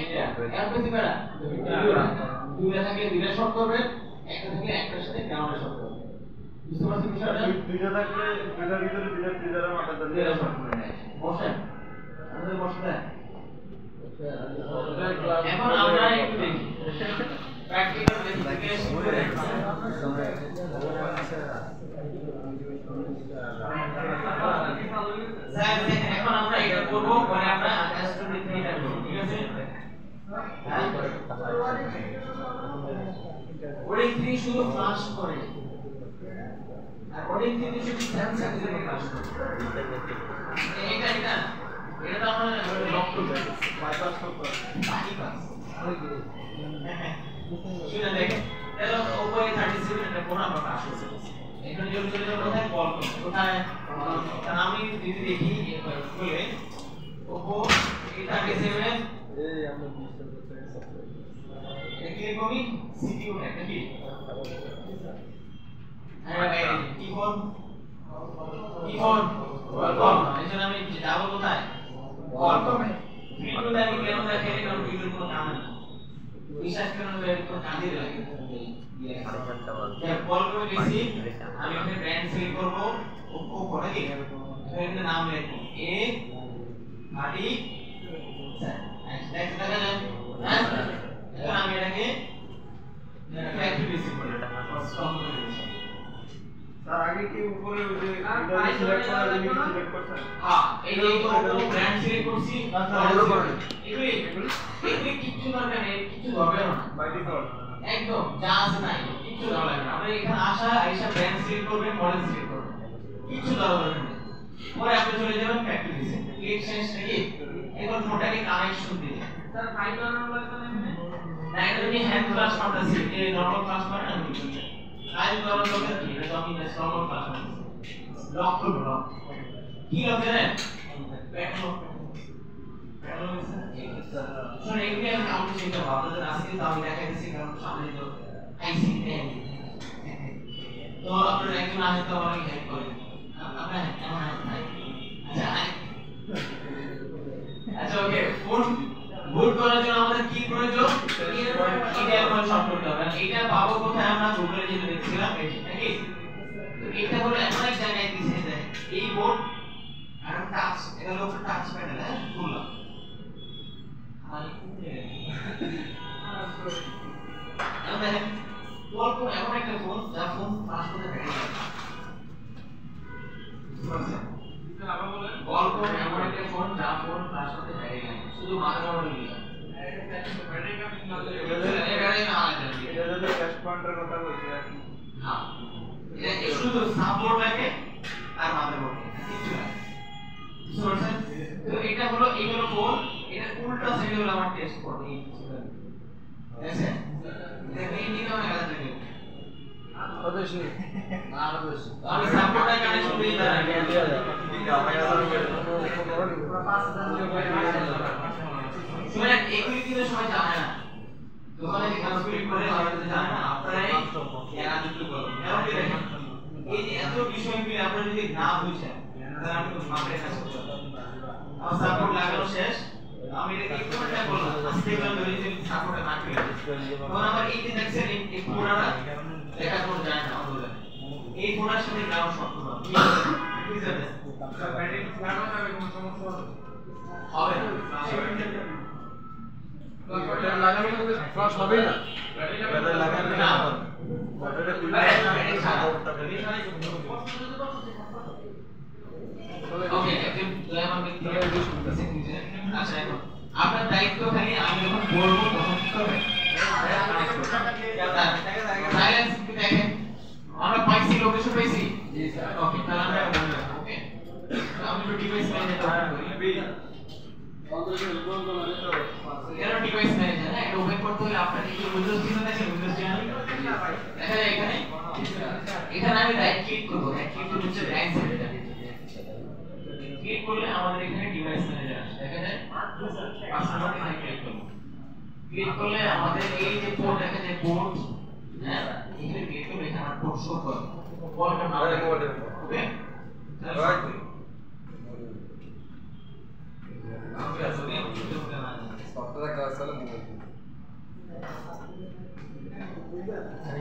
এটা এর বেশি বেড়া দুইটা থাকলে দুইটা শর্ট করবে একটা থাকলে একটার সাথে গ্রাউন্ডে শর্ট করবে বুঝতে পারছেন বিষয়টা দুইটা থাকলে দুইটার ভিতরে দুইটা ফ্রিজারের মাথা দিয়ে শর্ট করে নেয় বসেন আমাদের বসতে এখন আমরা একটু দেখি প্র্যাকটিক্যাল বেসিক করে এখন আমরা এটা করব পরে আমরা অ্যাস্ট্রোনমি 3টা করব ঠিক আছে ওডিং 3 শুধু ফ্লাশ করে আর ওডিং 3 শুধু সেন্সর দিয়ে ফ্লাশ করে এটা তো আমরা লক করব বাইপাস করব বাইপাস শুনে দেখেন এলো উপরে 37 এটা কোন আমরা পাস করতে এখানে যদি চলে যাবো কোথায় কল করব কোথায় কারণ আমি যদি দেখি খুলে ওপো 37 এই আমরা 20 টাকা সাবস্ক্রাইব ক্লিক করি সিপিইউ একটা কি হ্যাঁ ভাই কিবোর্ড ওয়েলকাম এখানে আমি যাব কোথায় ওয়েলকামে ভিডিওটা আমি কেন দেখাই কারণ ভিডিওর কোনো কাম নেই বিশ্বাস করেন এর কোনো কাজে লাগে কল করে গেছি আমি এখানে ব্র্যান্ড সিলেক্ট করব ওপো করে কি এখানে নাম লিখব এ ভাটি নেক্সট দেখা যায় হ্যাঁ এখন আমি এটাকে ফ্যাক্টরি বেসিক করে স্টপ করে দিচ্ছি তার আগে কি উপরে ওই যে সিলেক্ট করা লিমিট সিলেক্ট করছেন হ্যাঁ এই যে ওপো ব্র্যান্ড সিলেক্ট করছি এগুলি কিছু দরকার নেই কিছু দরকার না বাই ডিফল্ট একদম যা আছে তাই কিছু দরকার নেই আমরা এখানে আইসা ব্র্যান্ড সিলেক্ট করবেন মডেল সিলেক্ট করবেন কিছু দরকার নেই পরে আপনি চলে যাবেন ফ্যাক্টরি বেসিক ক্লিক শেষ নাকি এখন ফোনটাকে কানেকশন দিন স্যার ফাইল বানানো লাগবে না এখানে না এটা যদি হ্যান্ড ফ্লাশ করতেছি এই নরমাল ফ্লাশ করে না আমি বলছি ফাইল বানানো দরকার কি এটা আমি নরমাল ফ্লাশ করতেছি লক করব লক কি লক জানেন ব্যাকলক শুনে এগুলি আমি কাউন্ট শিখতে হবে আপনাদের আজকে তো আমি দেখাই দিচ্ছি কারণ সামনে তো আইসি তো আপনারা একজন আসে তো আমাকে হেল্প করেন আপনারা কেমন আছেন আচ্ছা ওকে ফোন বুট করার জন্য আমাদের কি প্রয়োজন এটা আমরা সব করতে হবে এটা পাবো কোথায় আমরা গুগলে যেটা দেখছিলাম এটা নাকি তো এটা হলো এমন এক জায়গায় দিছে যায় এই বোর্ড আর টাচ এটা হলো টাচ প্যানেল হ্যাঁ খুললাম দেখেন অল্প এমন একটা ফোন যা ফোন পাস করতে পারে অল্প এমন একটা ফোন যা ফোন পাস করতে পারে শুধু মাদারবোর্ড নিয়ে ক্যাশ পয়েন্টের কথা বলছি আর কি হ্যাঁ এটা শুধু সাপোর্ট লাগে আর মাদারবোর্ড কিছু না তো এটা হলো ফোন এটা উল্টা সাইডে হলো আমার টেস্ট করব এই আছে দেখেন এই নিয়ে আমার কাছে লাগে অবশ্যই আমি সাপোর্টটা কানেকশন দিয়ে শুনেন এগুলি কিন্তু সবাই জানে না দোকানে যে কাজগুলি করে ওরা তো জানে না আপনারাই এরা যুক্ত করুন কারণ কি দেখেন এই যে এত বিষয়গুলি আপনারা যদি না বুঝেন তাহলে আপনি তো মাপের কাজ করতে পারবেন আমার সাপোর্ট লাগানো শেষ আমি এটা একটু একটা বললাম আজকে আমরা ধরে যে সাপোর্টে না করে তখন আমার এই যে দেখছেন এই পুরাটা দেখা কোন যায় না আমাদের এই ফোনের সাথে গ্রাউন্ড শর্ট করব কি জানেন ব্যাটারি লাগানো যাবে কোনো সমস্যা হবে না ব্যাটারি লাগানো তো ফ্লাশ হবে না ব্যাটারি লাগানো না ব্যাটারি ওকে একদম লেমন দিয়ে আচ্ছা এখন আপনার দায়িত্ব খালি আমি যখন বলবো তখন কি করবেন সাইলেন্স দেখেন আমরা পাইছি লোকেশন পাইছি জি স্যার ওকে তাহলে আমরা বলবো ওকে আমি তো ডিভাইস ম্যানেজার করি এর ডিভাইস ম্যানেজার হ্যাঁ এটা ওপেন করতে হলে আপনাকে কি উইন্ডোজ ছিল না সেই উইন্ডোজ চ্যানেল দেখা যায় এখানে আমি রাইট ক্লিক করব রাইট ক্লিক করলে হচ্ছে রাইট সাইডে ক্লিক করলে আমাদের এখানে ডিভাইস ম্যানেজার আসে দেখা যায় পাসওয়ার্ড এখানে ক্লিক করব ক্লিক করলে আমাদের এই যে পোর্ট দেখা যায় পোর্ট হ্যাঁ এখানে ক্লিক করলে এখানে আমার পোর্ট শো করে পোর্টের নাম ওকে রাইট আপনারা ক্লাস চালে মোবাইল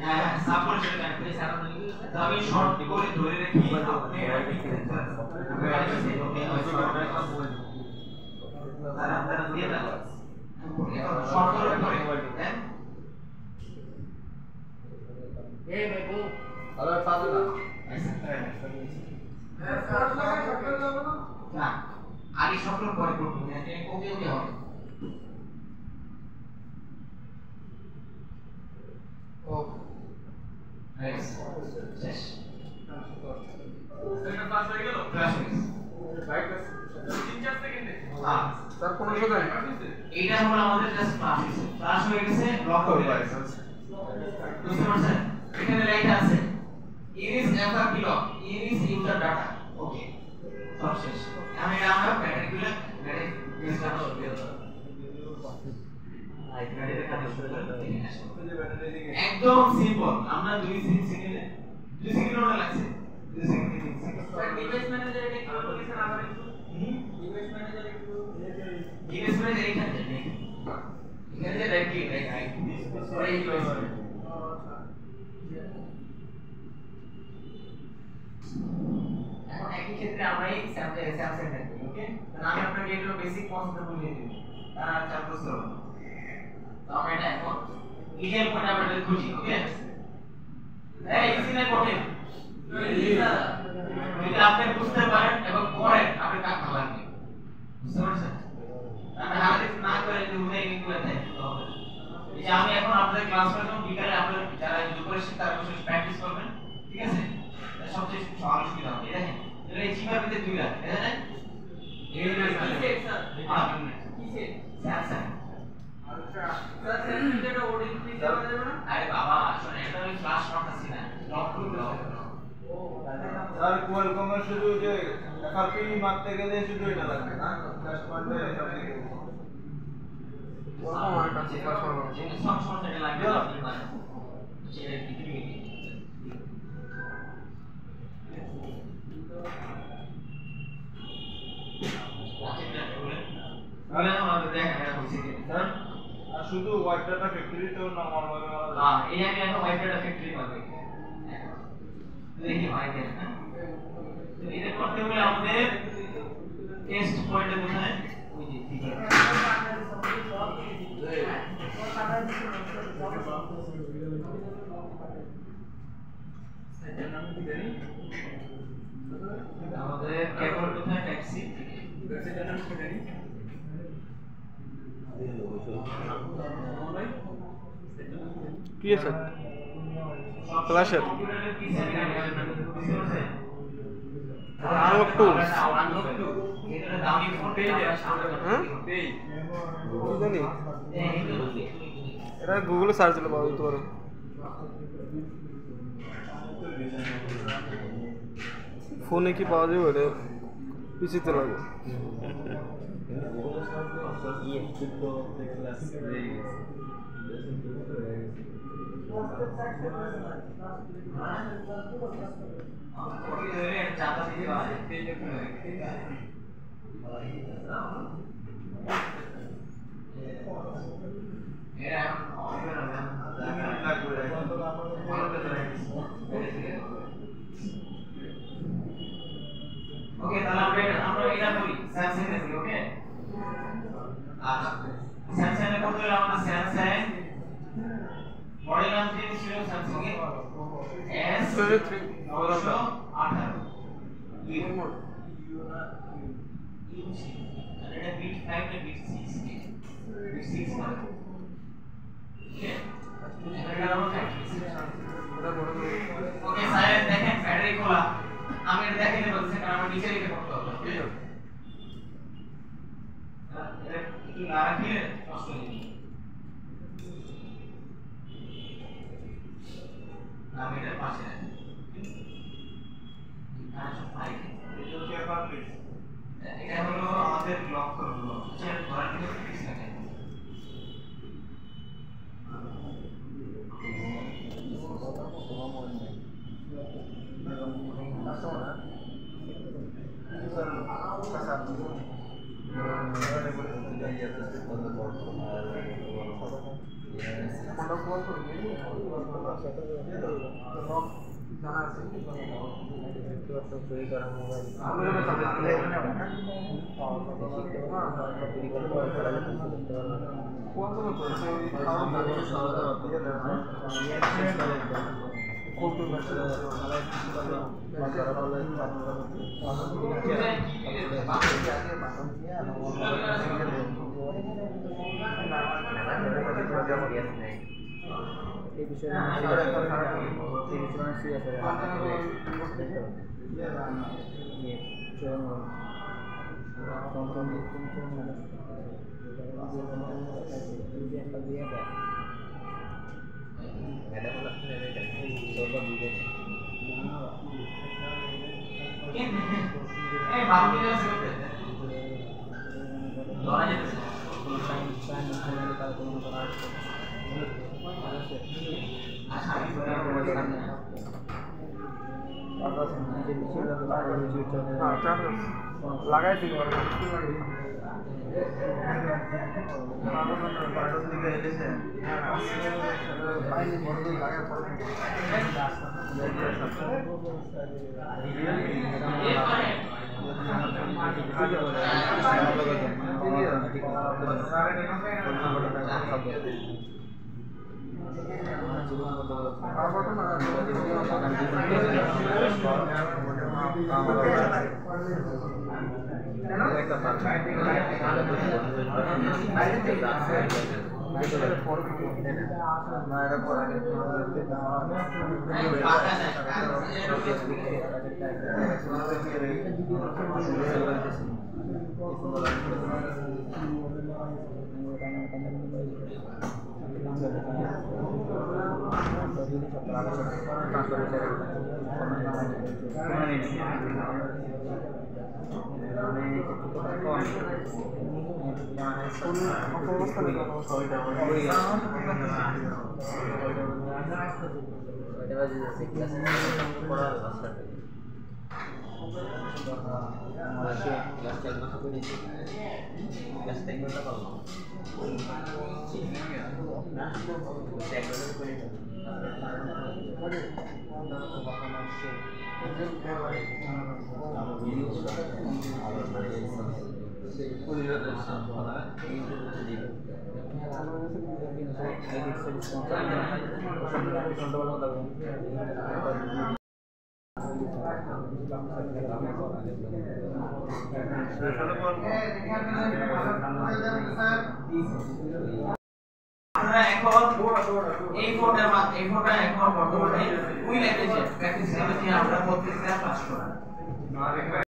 হ্যাঁ সাপোর্ট সেটা কানেক্ট করে সারা দিন তো আমি শর্ট করে ধরে রাখি আপনি তারা দিয়ে দাও শর্ট করে দেন এই ভাই বল আরে পাবে না না আগে শর্ট করে করব না ওকে ওকে হবে ও শেষ সেটা পাস হয়ে গেল ক্লাস রাইট 3-4 সেকেন্ডে হ্যাঁ স্যার কোন সময় এইটা হলো আমাদের জাস্ট ক্লাস হয়ে গেছে লক হয়ে গেছে বুঝতে পারছেন এখানে লেখা আছে Aries FR block Aries user data ওকে সব শেষ আমি আমরা প্যাটার্নগুলো ডিসকাস করব একদম সিম্পল আমরা 2 সেকেন্ডে 2 সেকেন্ড ওটা লাগছে 2 second 3 second sir device manager এটা কি বলতে স্যার আবার একটু ডিভাইস ম্যানেজার একটু ডিভাইস ম্যানেজার এখানে নেই এখানে যে রাইট রাইট এই ডিভাইস এখন একই ক্ষেত্রে আমরা এই স্যামসাং দেখি ওকে তাহলে আমি আপনাকে এগুলো বেসিক কনসেপ্ট বলে দিই তার চার প্রশ্ন তো আমরা এটা এখন ইডিএল পয়েন্ট আমরা খুঁজি ওকে এই ইজি না কঠিন ইজি না যদি আপনি বুঝতে পারেন এবং করেন আপনি কাজ ভালো লাগবে বুঝতে পারছেন আমরা হাতে না করে যদি উঠে কিন্তু এতে এই যে আমি এখন আপনাদের ক্লাস করব বিকালে আপনারা যারা দুপুরে তারা বসে প্র্যাকটিস করবেন ঠিক আছে সবচেয়ে সহজ সুবিধা হবে দেখেন এই জিমার ভিতরে দুই লাখ দেখেন এই না স্যার কি সেট স্যামসাং আচ্ছা স্যার স্যামসাং এটা ওডিন প্লিজ দেওয়া যাবে না আরে বাবা শুনে এটা আমি ক্লাস করতেছি না লক করে দাও ও স্যার কোয়ালকমের শুধু যে এফআরপি মারতে গেলে শুধু এটা লাগবে না ক্লাস পয়েন্টে সব দিকে কোন আমার কাছে ক্লাস করব সব সময় এটা লাগবে আপনি পারেন সেটা কি কি আর শুধু হোয়াইট ডাটা ফ্যাক্টরিতেও নরমাল ভাবে মারা হ্যাঁ এই আমি এখন হোয়াইট ডাটা ফ্যাক্টরি পাবে দেখি ভাই দেন তো এটা করতে হলে আমাদের টেস্ট পয়েন্টে কোথায় ওই যে ঠিক আমাদের কেবল কোথায় ট্যাক্সি সেটা নাম কি জানি কি আছে ফ্ল্যাশের আনলক টুলস এটা দামি ফোন পেয়ে যায় হ্যাঁ পেই কি জানি এটা গুগলে সার্চ দিলে পাওয়া যেতে পারে ফোনে কি পাওয়া যাবে এটা পিসিতে লাগবে ওকে তাহলে আমরা এটা বলি স্যামসাং এর বলি ওকে আচ্ছা স্যামসাং এর করতে হলে আমাদের স্যামসাং মডেল নাম কি ছিল স্যামসাং এর S918 এটা বিট 5 টা বিট 6 বিট 6 মানে ওকে এটা আমরা ওকে স্যার দেখেন ব্যাটারি খোলা আমি এটা দেখাইতে বলছি কারণ আমার নিচে রেখে করতে হবে এটা একটু না রাখলে কষ্ট হবে আমি এটা পাশে রাখি এটা হলো আমাদের ব্লক করবো আচ্ছা ধরেন কিন্তু ফিক্স রাখেন এই বিষয়ে লাগাই দিল এই ফোনটা এখন বর্তমানে উইল অ্যাপ্লিকেশন প্র্যাকটিস হিসেবে আমরা করতেছি ক্লাস করা